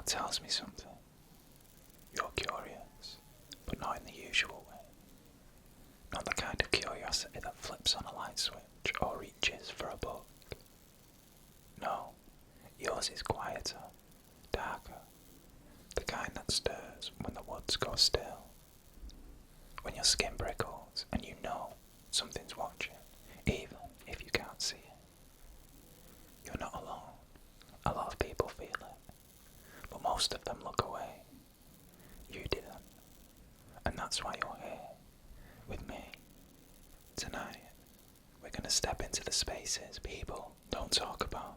That tells me something. You're curious, but not in the usual way. Not the kind of curiosity that flips on a light switch or reaches for a book. No, yours is quieter, darker, the kind that stirs when the woods go still. When your skin prickles and you know something's watching, even if you can't see it. You're not alone. A lot of people feel it, but most of them look away. You didn't, and that's why you're here, with me. Tonight, we're going to step into the spaces people don't talk about.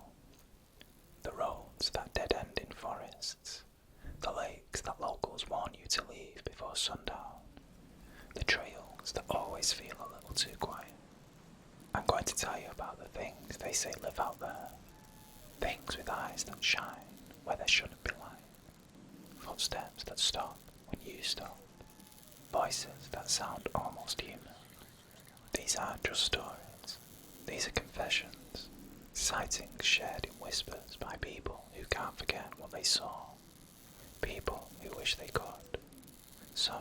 The roads that dead end in forests, the lakes that locals warn you to leave before sundown, the trails that always feel a little too quiet. I'm going to tell you about the things they say live out there. Things with eyes that shine where there shouldn't be light. Footsteps that stop when you stop. Voices that sound almost human. These aren't just stories. These are confessions. Sightings shared in whispers by people who can't forget what they saw. People who wish they could. So,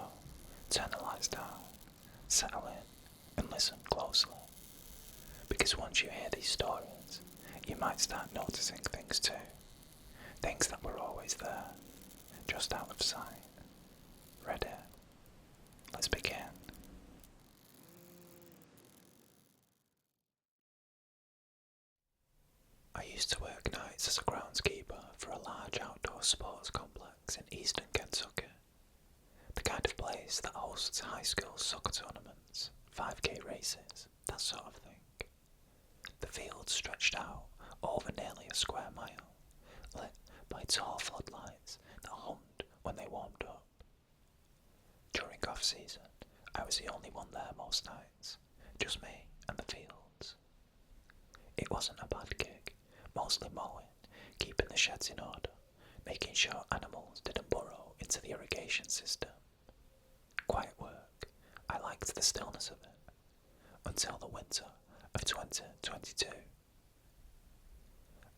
turn the lights down, settle in, and listen closely. Because once you hear these stories, you might start noticing things too. Things that were always there, just out of sight. Ready? Let's begin. I used to work nights as a groundskeeper for a large outdoor sports complex in eastern Kentucky. The kind of place that hosts high school soccer tournaments, 5K races, that sort of thing. The field stretched out over nearly a square mile, lit by tall floodlights that hummed when they warmed up. During off-season, I was the only one there most nights, just me and the fields. It wasn't a bad gig, mostly mowing, keeping the sheds in order, making sure animals didn't burrow into the irrigation system. Quiet work, I liked the stillness of it, until the winter of 2022.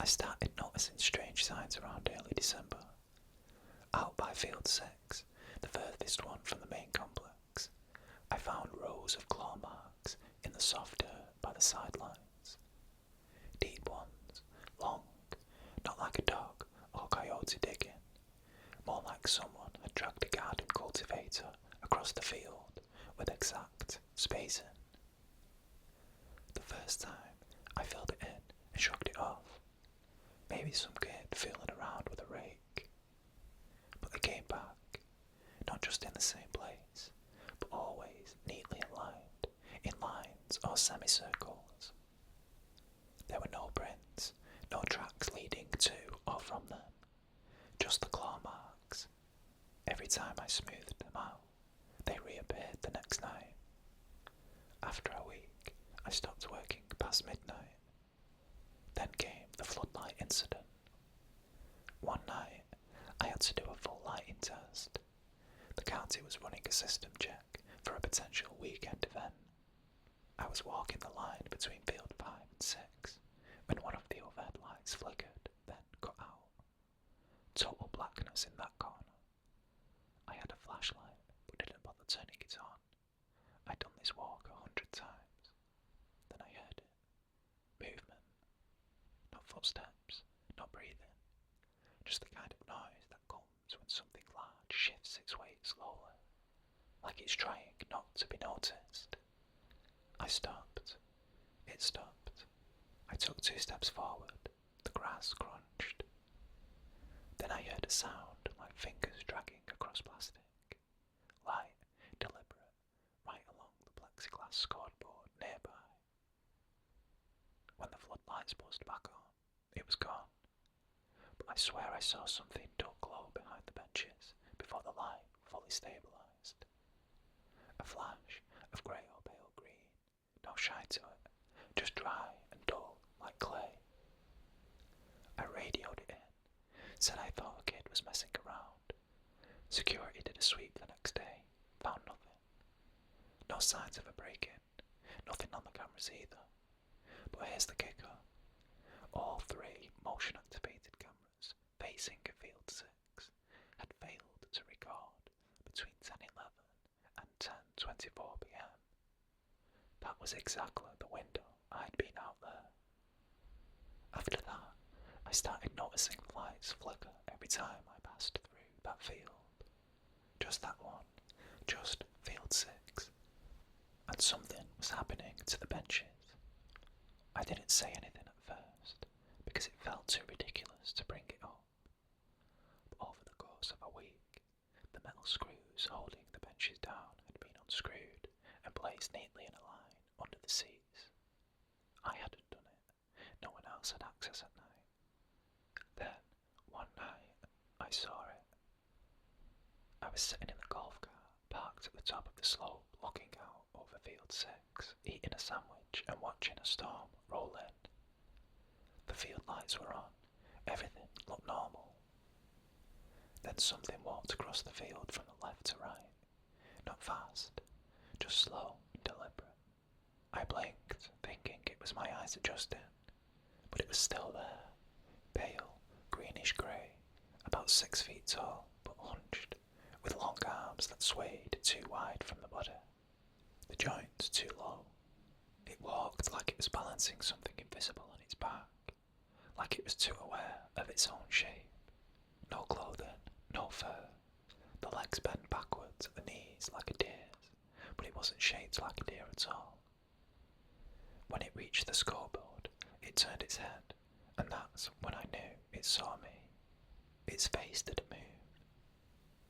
I started noticing strange signs around early December. Out by Field 6, the furthest one from the main complex, I found rows of claw marks in the soft dirt by the sidelines. Deep ones, long, not like a dog or coyote digging, more like someone had dragged a garden cultivator across the field with exact spacing. The first time, I filled it in and shrugged it off. Maybe some kid feeling around with a rake. But they came back, not just in the same place, but always neatly aligned, in lines or semicircles. There were no prints, no tracks leading to or from them, just the claw marks. Every time I smoothed them out, they reappeared the next night. After a week, I stopped working past midnight. Then came the floodlight incident. One night, I had to do a full lighting test. The county was running a system check for a potential weekend event. I was walking the line between field 5 and 6 when one of the overhead lights flickered, then cut out. Total blackness in that corner. I had a flashlight, but didn't bother turning it on. I'd done this walk 100 times. Then I heard it. Movement. Not footsteps, not breathing. Just the kind of noise that comes when something large shifts its weight slowly, like it's trying not to be noticed. I stopped. It stopped. I took 2 steps forward. The grass crunched. Then I heard a sound like fingers dragging across plastic. Light, deliberate, right along the plexiglass scoreboard nearby. When the floodlights buzzed back on, it was gone. But I swear I saw something dull glow behind the benches before the light fully stabilised. A flash of grey or pale green, no shine to it, just dry and dull like clay. I radioed it in, said I thought a kid was messing around. Security did a sweep the next day, found nothing. No signs of a break-in, nothing on the cameras either. But here's the kicker. All 3 motion-activated cameras facing a field 6. was exactly the window I'd been out there. After that, I started noticing lights flicker every time I passed through that field. Just that one, just field 6. And something was happening to the benches. I didn't say anything at first, because it felt too ridiculous to bring it up. But over the course of a week, the metal screws holding the benches down had been unscrewed and placed neatly in a line under the seats. I hadn't done it. No one else had access at night. Then, one night, I saw it. I was sitting in the golf cart, parked at the top of the slope, looking out over field 6, eating a sandwich and watching a storm roll in. The field lights were on. Everything looked normal. Then something walked across the field from the left to right. Not fast, just slow and deliberate. I blinked, thinking it was my eyes adjusting, but it was still there, pale, greenish grey, about 6 feet tall, but hunched, with long arms that swayed too wide from the body, the joints too low. It walked like it was balancing something invisible on its back, like it was too aware of its own shape. No clothing, no fur. The legs bent backwards at the knees like a deer's, but it wasn't shaped like a deer at all. When it reached the scoreboard, it turned its head, and that's when I knew it saw me. Its face didn't move.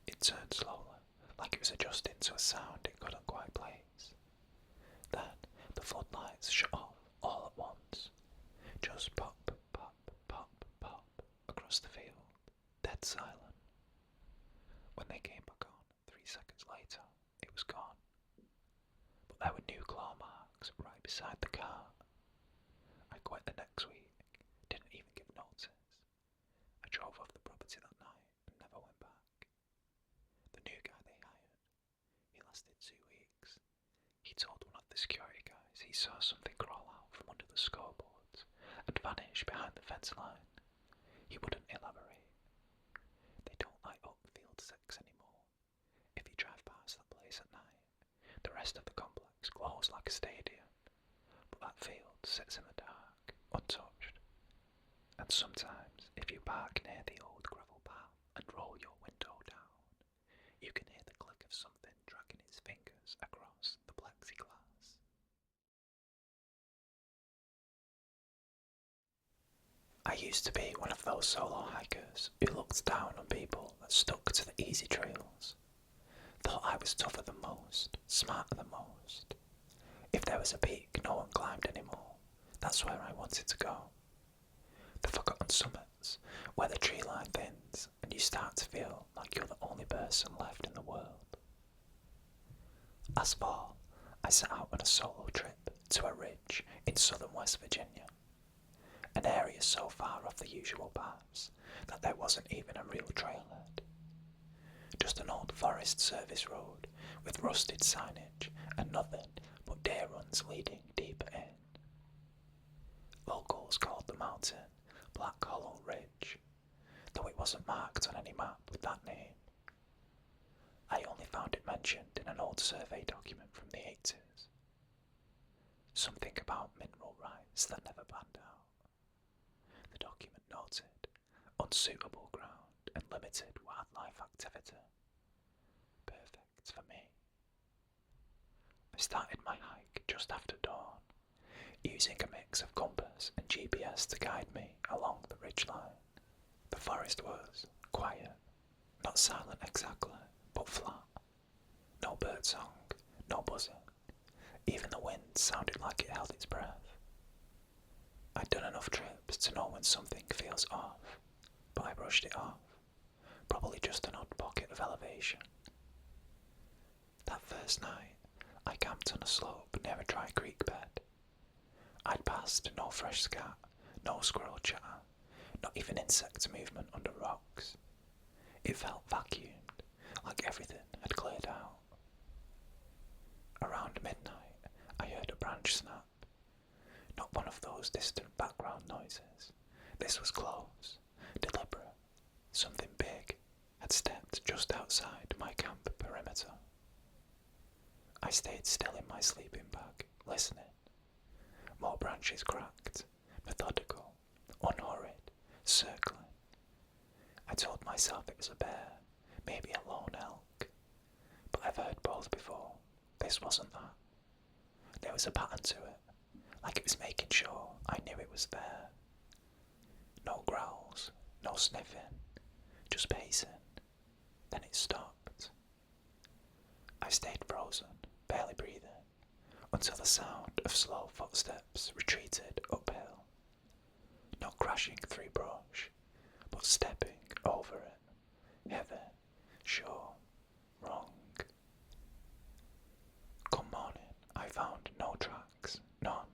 It turned slowly, like it was adjusting to a sound it couldn't quite place. Then the floodlights shut off all at once. Just pop, pop, pop, pop across the field, dead silent. When they came back on 3 seconds later, it was gone. But there were new claw marks right beside the car. I quit the next week, didn't even give notice. I drove off the property that night and never went back. The new guy they hired, he lasted 2 weeks. He told one of the security guys he saw something crawl out from under the scoreboards and vanish behind the fence line. He wouldn't elaborate. They don't light up field 6 anymore. If you drive past that place at night, the rest of the complex glows like a stadium, but that field sits in the dark, untouched. And sometimes, if you park near the old gravel path and roll your window down, you can hear the click of something dragging its fingers across the plexiglass. I used to be one of those solo hikers who looked down on people that stuck to the easy trails. Thought I was tougher than most, smarter than most. If there was a peak no one climbed anymore, that's where I wanted to go. The forgotten summits, where the tree line thins and you start to feel like you're the only person left in the world. Last fall, I set out on a solo trip to a ridge in southern West Virginia, an area so far off the usual paths that there wasn't even a real trailhead. Just an old Forest Service road with rusted signage and nothing but deer runs leading deeper in. Locals called the mountain Black Hollow Ridge, though it wasn't marked on any map with that name. I only found it mentioned in an old survey document from the 80s. Something about mineral rights that never panned out. The document noted unsuitable ground and limited wildlife activity. Perfect for me. I started my hike just after dawn, using a mix of compass and GPS to guide me along the ridgeline. The forest was quiet, not silent exactly, but flat. No birdsong, no buzzing. Even the wind sounded like it held its breath. I'd done enough trips to know when something feels off, but I brushed it off. Probably just an odd pocket of elevation. That first night, I camped on a slope near a dry creek bed. I'd passed no fresh scat, no squirrel chatter, not even insect movement under rocks. It felt vacuumed, like everything had cleared out. Around midnight, I heard a branch snap. Not one of those distant background noises. This was close, deliberate. Something big had stepped just outside my camp perimeter. I stayed still in my sleeping bag, listening. More branches cracked, methodical, unhurried, circling. I told myself it was a bear, maybe a lone elk, but I've heard both before. This wasn't that. There was a pattern to it, like it was making sure I knew it was there. No growls, no sniffing, just pacing. Then it stopped. I stayed frozen, barely breathing, until the sound of slow footsteps retreated uphill. Not crashing through brush, but stepping over it, heavy, sure, wrong. Come morning, I found no tracks, none.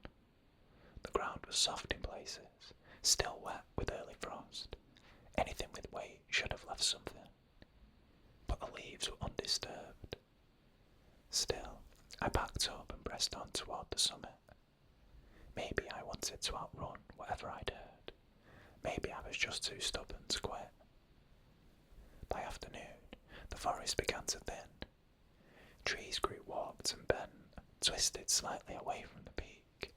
The ground was soft in places, still wet with early frost. Anything with weight should have left something. But the leaves were undisturbed. Still, I backed up and pressed on toward the summit. Maybe I wanted to outrun whatever I'd heard. Maybe I was just too stubborn to quit. By afternoon, the forest began to thin. Trees grew warped and bent, twisted slightly away from the peak.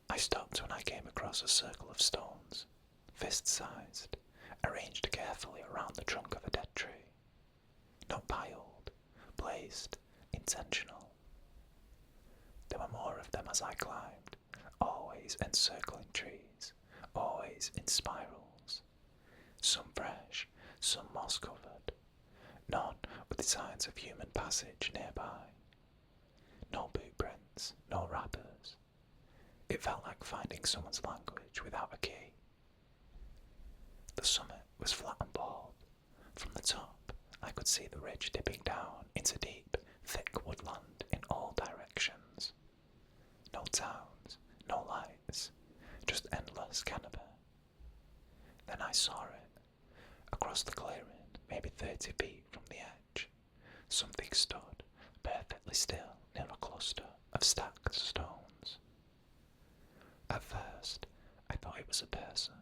I stopped when I came across a circle of stones, fist-sized, arranged carefully around the trunk of a dead tree. Not piled, placed, intentional. There were more of them as I climbed, always encircling trees, always in spirals. Some fresh, some moss-covered, none with signs of human passage nearby. No boot prints, no wrappers. It felt like finding someone's language without a key. The summit was flat and bald. From the top, I could see the ridge dipping down into deep, thick woodland in all directions. No towns, no lights, just endless canopy. Then I saw it. Across the clearing, maybe 30 feet from the edge, something stood, perfectly still near a cluster of stacked stones. At first, I thought it was a person,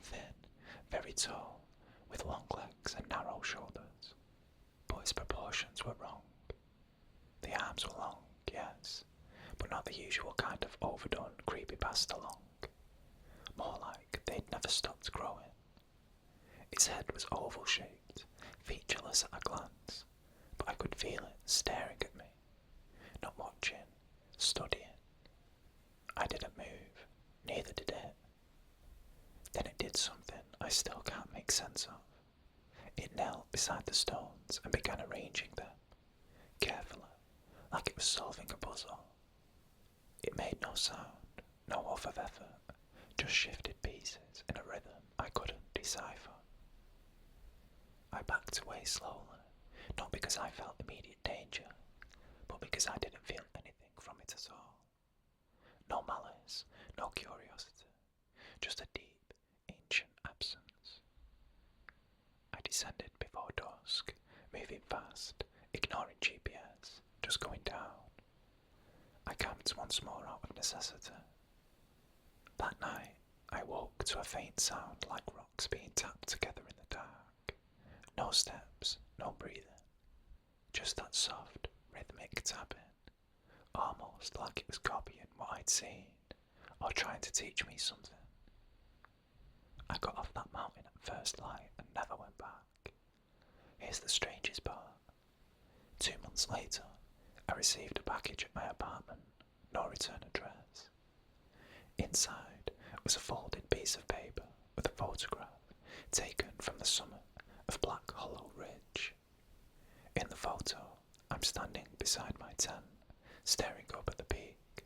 thin, very tall, with long legs and narrow shoulders. But his proportions were wrong. The arms were long, yes, but not the usual kind of overdone creepypasta long. More like they'd never stopped growing. Its head was oval-shaped, featureless at a glance, but I could feel it staring at me, not watching, studying. I didn't move, neither did it. Then it did something I still can't make sense of. It knelt beside the stones and began arranging them, carefully, like it was solving a puzzle. It made no sound, no huff of effort, just shifted pieces in a rhythm I couldn't decipher. I backed away slowly, not because I felt immediate danger, but because I didn't feel anything from it at all. No malice, no curiosity, just a deep, ancient absence. I descended before dusk, moving fast, ignoring GPS, just going down. I camped once more out of necessity. That night, I woke to a faint sound like rocks being tapped together in the dark. No steps, no breathing, just that soft, rhythmic tapping, almost like it was copying what I'd seen, or trying to teach me something. I got off that mountain at first light and never went back. Here's the strangest part. 2 months later, I received a package at my apartment, no return address. Inside was a folded piece of paper with a photograph taken from the summit of Black Hollow Ridge. In the photo, I'm standing beside my tent, staring up at the peak.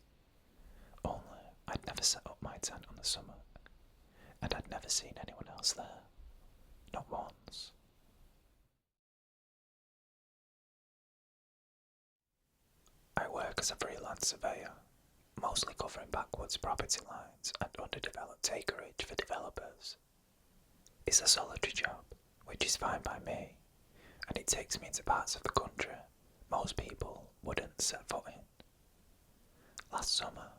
Only I'd never set up my tent on the summit, and I'd never seen anyone else there. Not once. I work as a freelance surveyor, mostly covering backwoods property lines and underdeveloped acreage for developers. It's a solitary job, which is fine by me, and it takes me into parts of the country most people wouldn't set foot in. Last summer,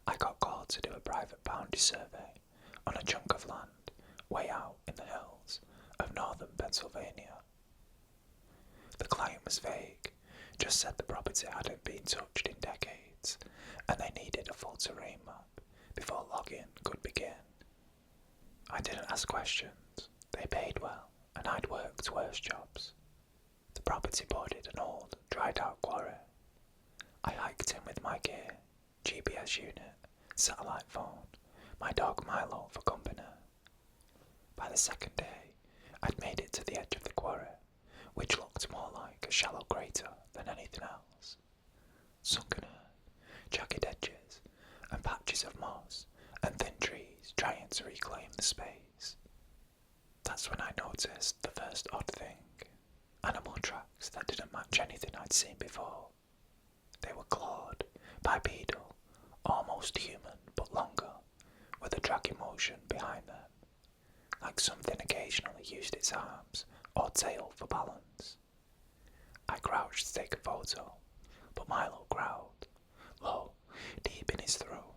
I got called to do a private boundary survey on a chunk of land way out in the hills of northern Pennsylvania. The client was vague, just said the property hadn't been touched in decades. sites, and they needed a full terrain map before login could begin. I didn't ask questions, they paid well, and I'd worked worse jobs. The property bordered an old, dried out quarry. I hiked in with my gear, GPS unit, satellite phone, my dog Milo for company. By the second day, I'd made it to the edge of the quarry, which looked more like a shallow crater than anything else. Sunken earth, jagged edges, and patches of moss, and thin trees trying to reclaim the space. That's when I noticed the first odd thing. Animal tracks that didn't match anything I'd seen before. They were clawed, bipedal, almost human but longer, with a dragging motion behind them, like something occasionally used its arms or tail for balance. I crouched to take a photo, but Milo growled, low, deep in his throat,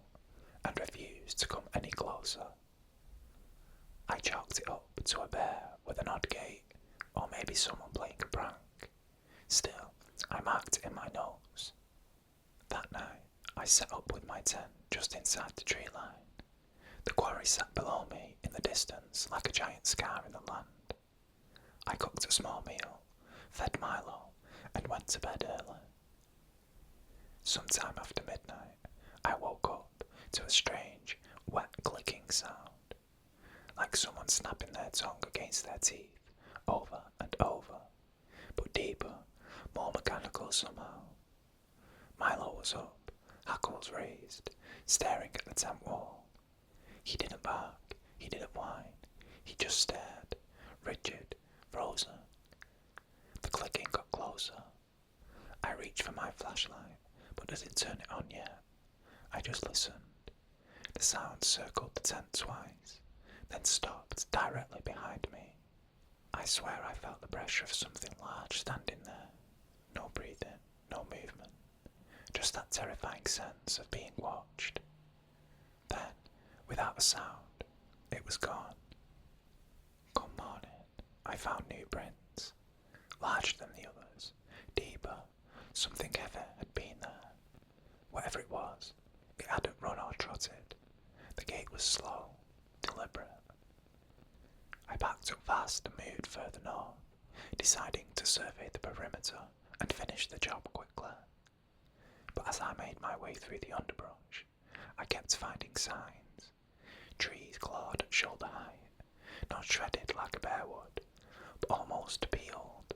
and refused to come any closer. I chalked it up to a bear with an odd gait, or maybe someone playing a prank. Still, I marked it in my nose. That night, I set up with my tent just inside the tree line. The quarry sat below me in the distance like a giant scar in the land. I cooked a small meal, fed Milo, and went to bed early. Sometime after midnight, I woke up to a strange, wet clicking sound, like someone snapping their tongue against their teeth, over and over, but deeper, more mechanical somehow. Milo was up, hackles raised, staring at the tent wall. He didn't bark, he didn't whine, he just stared, rigid, frozen. The clicking got closer. I reached for my flashlight, but didn't turn it on yet. I just listened. The sound circled the tent twice, then stopped directly behind me. I swear I felt the pressure of something large standing there. No breathing, no movement, just that terrifying sense of being watched. Then, without a sound, it was gone. Come morning, I found new prints, larger than the others, deeper, something heavy had been there. Whatever it was, it hadn't run or trotted. The gait was slow, deliberate. I packed up fast and moved further north, deciding to survey the perimeter and finish the job quickly. But as I made my way through the underbrush, I kept finding signs. Trees clawed at shoulder height, not shredded like a bear would, but almost peeled,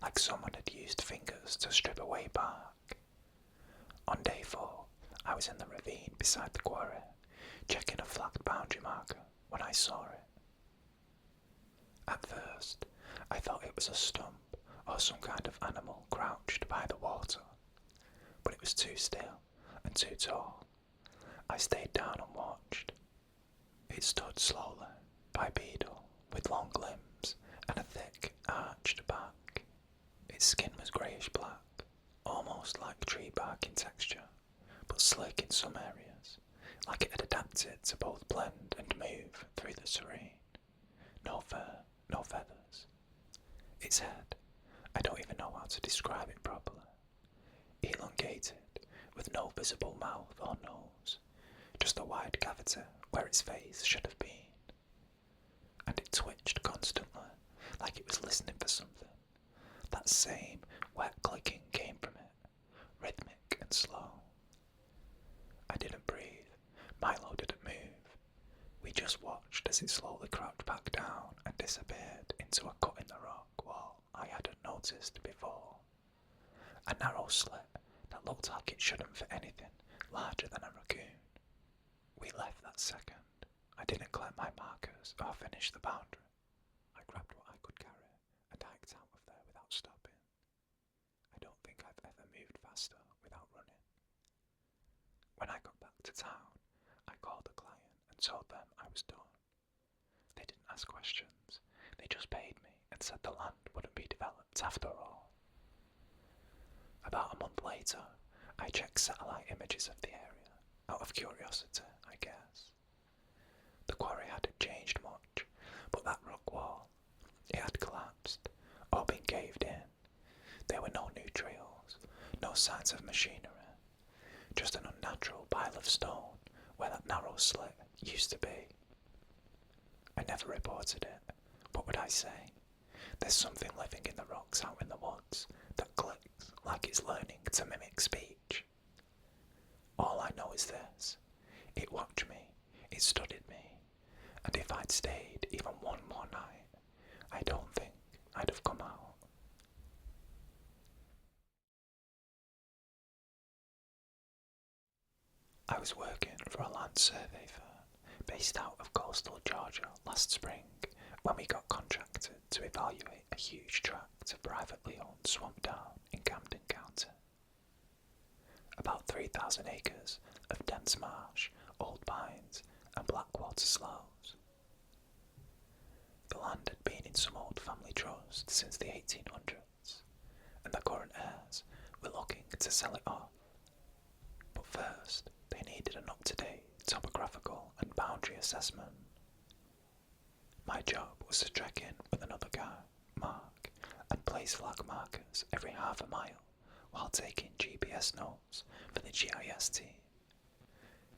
like someone had used fingers to strip away bark. On day 4, I was in the ravine beside the quarry, checking a flagged boundary marker when I saw it. At first, I thought it was a stump or some kind of animal crouched by the water, but it was too still and too tall. I stayed down and watched. It stood slowly, bipedal, with long limbs and a thick, arched back. Its skin was greyish-black, almost like tree bark in texture, but slick in some areas, like it had adapted to both blend and move through the terrain. No fur, no feathers. Its head, I don't even know how to describe it properly. Elongated, with no visible mouth or nose, just a wide cavity where its face should have been. And it twitched constantly, like it was listening for something. That same wet clicking came from it, rhythmic and slow. I didn't breathe. Milo didn't move. We just watched as it slowly crouched back down and disappeared into a cut in the rock wall I hadn't noticed before. A narrow slit that looked like it shouldn't fit anything larger than a raccoon. We left that second. I didn't collect my markers or finish the boundary. I grabbed what I could carry and hiked out of there without stopping. I don't think I've ever moved faster without running. When I got back to town, I called the client and told them I was done. They didn't ask questions, they just paid me and said the land wouldn't be developed after all. About a month later, I checked satellite images of the area, out of curiosity, I guess. The quarry hadn't changed much, but that rock wall, it had collapsed, or been caved in. There were no new trails, no signs of machinery, just a of stone where that narrow slit used to be. I never reported it. What would I say? There's something living in the rocks out in the woods that clicks like it's learning to mimic speech. All I know is this. It watched me, it studied me, and if I'd stayed even one more night, I don't think I'd have come out. I was working for a land survey firm based out of coastal Georgia last spring when we got contracted to evaluate a huge tract of privately owned swamp down in Camden County. About 3,000 acres of dense marsh, old pines and blackwater sloughs. The land had been in some old family trust since the 1800s, and the current heirs were looking to sell it off. But first, they needed an up-to-date topographical and boundary assessment. My job was to check in with another guy, Mark, and place flag markers every half a mile while taking GPS notes for the GIS team.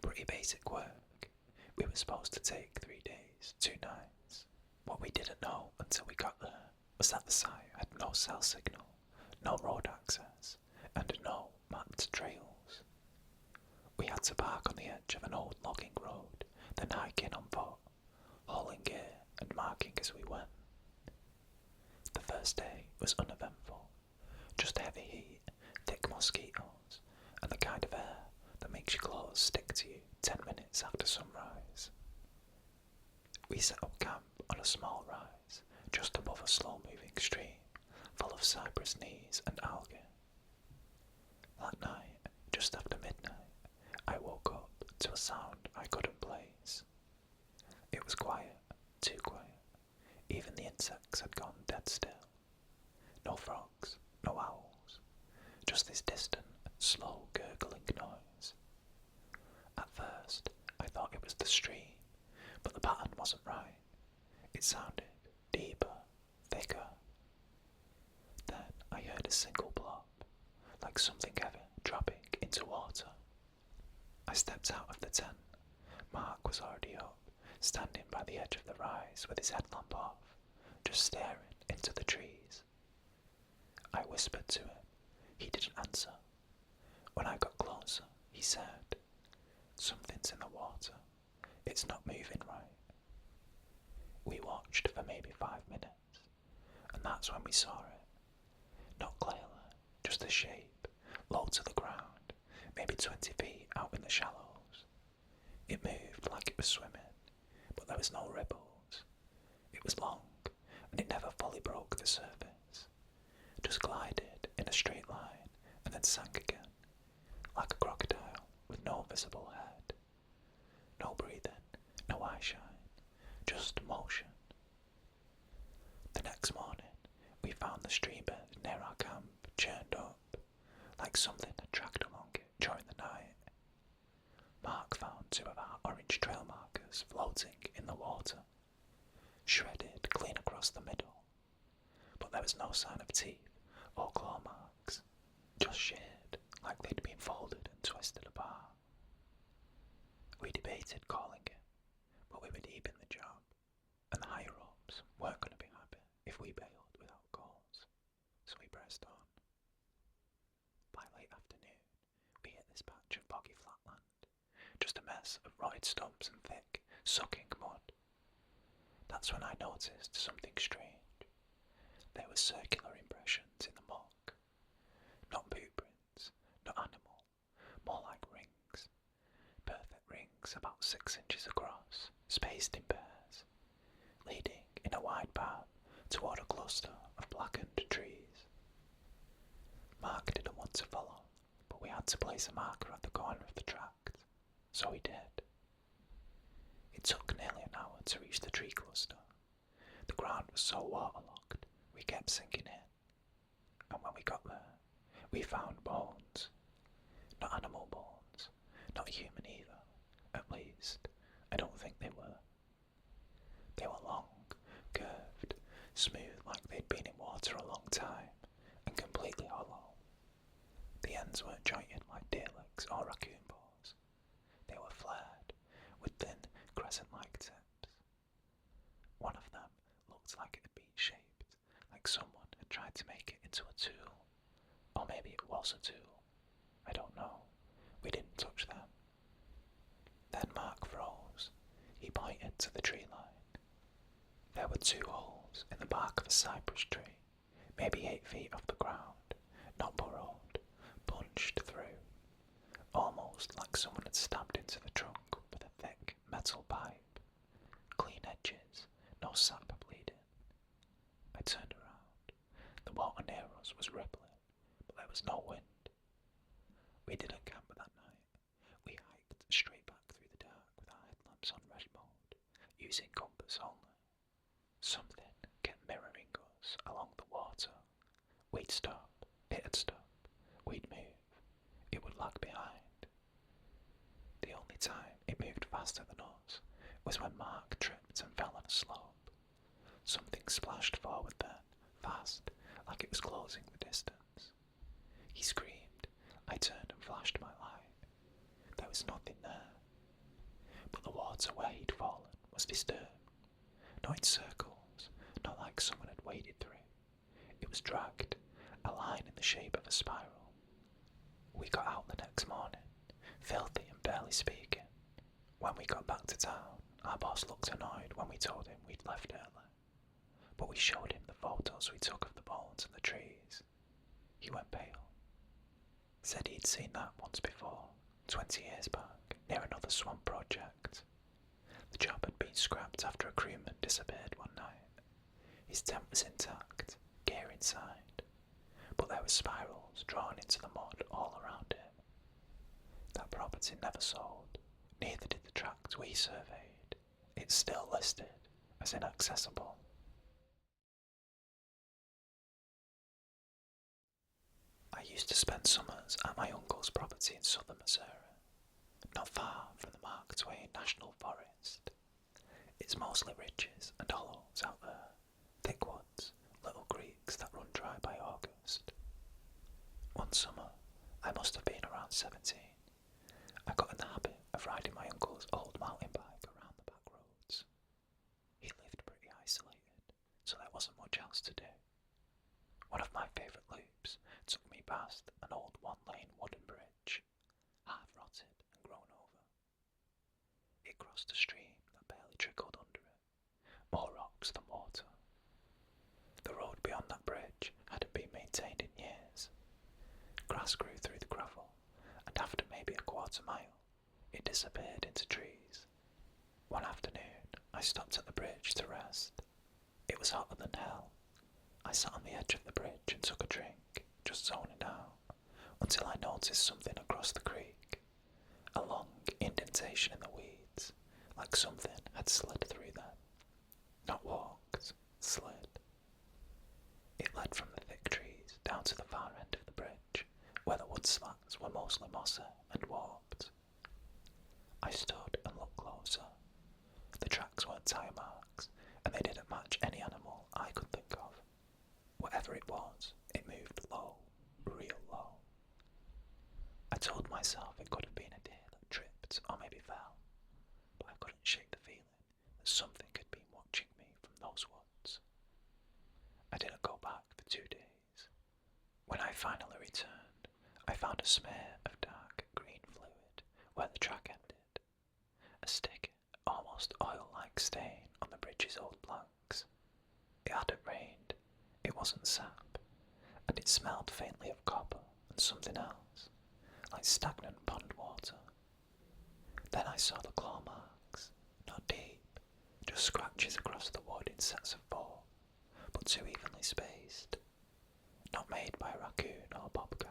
Pretty basic work. We were supposed to take 3 days, 2 nights. What we didn't know until we got there was that the site had no cell signal, no road access, and no mapped trails. We had to park on the edge of an old logging road, then hike in on foot, hauling gear and marking as we went. The first day was uneventful, just heavy heat, thick mosquitoes, and the kind of air that makes your clothes stick to you 10 minutes after sunrise. We set up camp on a small rise, just above a slow-moving stream, full of cypress knees and algae. That night, just after midnight, I woke up to a sound I couldn't place. It was quiet, too quiet. Even the insects had gone dead still. No frogs, no owls, just this distant, slow gurgling noise. At first, I thought it was the stream, but the pattern wasn't right. It sounded deeper, thicker. Then I heard a single plop, like something heavy dropping into water. I stepped out of the tent. Mark was already up, standing by the edge of the rise with his headlamp off, just staring into the trees. I whispered to him. He didn't answer. When I got closer, he said, "Something's in the water. It's not moving right." We watched for maybe 5 minutes, and that's when we saw it. Not clearly, just a shape, low to the ground, maybe 20 feet out in the shallows. It moved like it was swimming, but there was no ripples. It was long, and it never fully broke the surface, just glided in a straight line and then sank again, like a crocodile with no visible head. No breathing, no eye shine, just motion. The next morning, we found the stream bed near our camp churned up, like something had tracked along it during the night. Mark found 2 of our orange trail markers floating in the water, shredded clean across the middle, but there was no sign of teeth or claw marks, just sheared like they'd been folded and twisted apart. We debated calling it, but we were deep in the job, and the higher-ups weren't going to be happy if we bailed without cause, so we pressed on. By late afternoon, we hit this patch of boggy flatland, just a mess of rotted stumps and thick, sucking mud. That's when I noticed something strange. There were circular impressions in the muck. Not boot prints, not animal, more like rings. Perfect rings about 6 inches across, spaced in pairs, leading in a wide path toward a cluster of blackened trees. Mark didn't want to follow, but we had to place a marker at the corner of the tract, so we did. It took nearly an hour to reach the tree cluster. The ground was so waterlogged, we kept sinking in. And when we got there, we found bones. Not animal bones, not human either, at least, I don't think they were. They were long, curved, smooth like they'd been in water a long time, and completely hollow. The ends weren't jointed like deer legs or raccoon paws. closer to? I don't know. We didn't touch them. Then Mark froze. He pointed to the tree line. There were 2 holes in the bark of a cypress tree, maybe 8 feet off the ground, not burrowed, punched through, almost like someone had stabbed into the trunk with a thick metal pipe. Clean edges, no sap bleeding. I turned around. The water near us was rippling, but there was no wind. We didn't camp that night. We hiked straight back through the dark with our headlamps on red mode, using compass only. Something kept mirroring us along the water. We'd stop, it'd stop, we'd move, it would lag behind. The only time it moved faster than us was when Mark tripped and fell on a slope. Something splashed forward then, fast, like it was closing the distance. He screamed. I turned and flashed my light. There was nothing there. But the water where he'd fallen was disturbed. Not in circles, not like someone had waded through. It was dragged, a line in the shape of a spiral. We got out the next morning, filthy and barely speaking. When we got back to town, our boss looked annoyed when we told him we'd left early. But we showed him the photos we took of the bones and the trees. He went pale. Said he'd seen that once before, 20 years back, near another swamp project. The job had been scrapped after a crewman disappeared one night. His tent was intact, gear inside, but there were spirals drawn into the mud all around him. That property never sold, neither did the tract we surveyed. It's still listed as inaccessible. I used to spend summers at my uncle's property in southern Missouri, not far from the Mark Twain National Forest. It's mostly ridges and hollows out there, thick woods, little creeks that run dry by August. One summer, I must have been around 17, I got in the habit of riding my uncle's old mountain bike around the back roads. He lived pretty isolated, so there wasn't much else to do. One of my favourite loops took me past an old one-lane wooden bridge, half rotted and grown over. It crossed a stream that barely trickled under it, more rocks than water. The road beyond that bridge hadn't been maintained in years. Grass grew through the gravel, and after maybe a quarter mile, it disappeared into trees. One afternoon, I stopped at the bridge to rest. It was hotter than hell. I sat on the edge of the bridge and took a drink, just zoning out, until I noticed something across the creek. A long indentation in the weeds, like something had slid through them. Not walked, slid. It led from the thick trees down to the far end of the bridge, where the wood slats were mostly mossy and warped. I stood and looked closer. The tracks weren't tire marks, and they didn't match any animal I could think of. Whatever it was, it moved low, real low. I told myself it could have been a deer that tripped or maybe fell, but I couldn't shake the feeling that something had been watching me from those woods. I didn't go back for 2 days. When I finally returned, I found a smear of dark green fluid where the track ended, a sticky, almost oil-like stain on the bridge's old planks. It hadn't rained, it wasn't sap, and it smelled faintly of copper and something else, like stagnant pond water. Then I saw the claw marks, not deep, just scratches across the wood in sets of 4, but too evenly spaced, not made by a raccoon or bobcat.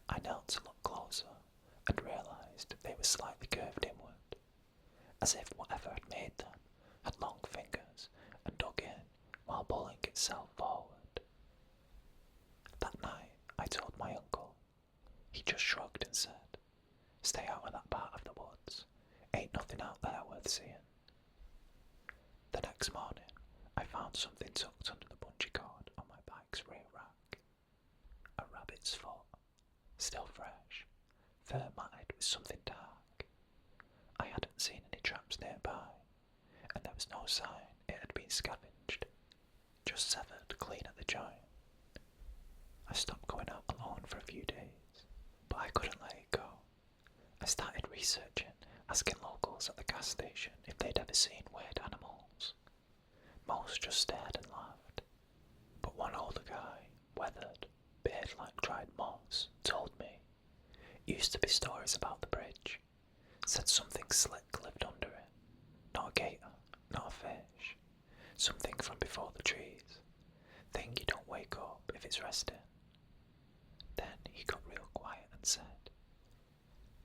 I knelt to look closer and realised they were slightly curved inward, as if whatever had made them had long fingers and dug in while pulling itself forward. That night I told my uncle. He just shrugged and said, "Stay out of that part of the woods. Ain't nothing out there worth seeing." The next morning I found something tucked under the bungee cord on my bike's rear rack. A rabbit's foot, still fresh, fur matted with something dark. I hadn't seen any traps nearby, and there was no sign it had been scavenged, just severed clean at the joint. I stopped going out alone for a few days, but I couldn't let it go. I started researching, asking locals at the gas station if they'd ever seen weird animals. Most just stared and laughed, but one older guy, weathered, beard like dried moss, told me. Used to be stories about the bridge. Said something slick lived under it. Not a gator, not a fish. Something from before the trees. Thing you don't wake up if it's resting. Then he got real quiet and said,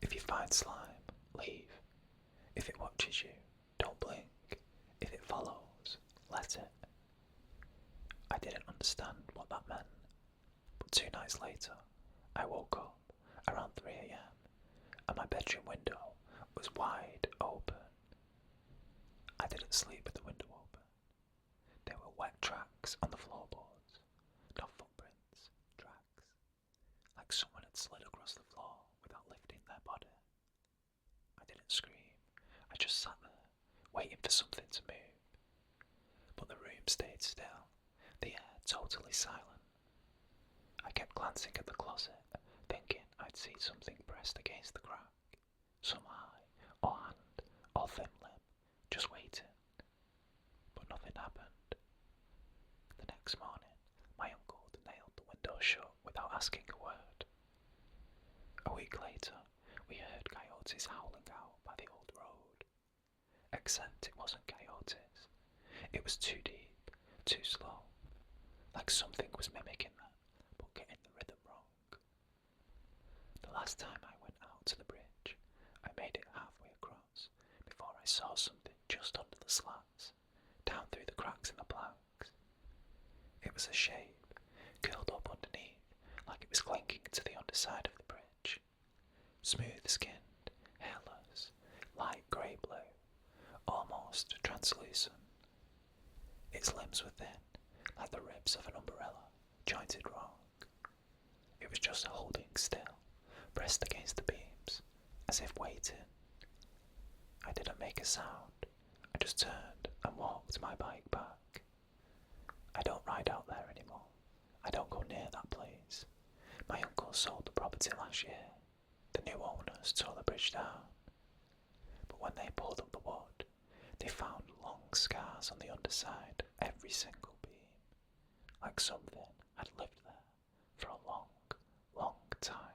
if you find slime, leave. If it watches you, don't blink. If it follows, let it. I didn't understand what that meant, but 2 nights later, I woke up around 3 a.m. and my bedroom window was wide open. I didn't sleep with the window open. There were wet tracks on the floorboards, not footprints, tracks, like someone had slid across the floor without lifting their body. I didn't scream, I just sat there, waiting for something to move. But the room stayed still, the air totally silent. I kept glancing at the closet, thinking I'd see something pressed against the crack, some eye, or hand, or thin limb, just waiting. But nothing happened. The next morning, my uncle nailed the window shut without asking a word. A week later, we heard coyotes howling out by the old road. Except it wasn't coyotes. It was too deep, too slow. Like something was mimicking that, but getting the rhythm wrong. The last time I went out to the bridge, I made it halfway across before I saw something just under the slats, down through the cracks in the planks. It was a shape, curled up underneath, like it was clinging to the underside of the bridge. Smooth skinned, hairless, light grey blue, almost translucent. Its limbs were thin, like the ribs of an umbrella, jointed wrong. It was just holding still, pressed against the beams, as if waiting. I didn't make a sound. I just turned and walked my bike back. I don't ride out there anymore. I don't go near that place. My uncle sold the property last year. The new owners tore the bridge down. But when they pulled up the wood, they found long scars on the underside of every single beam, like something had lived there for a long, long time.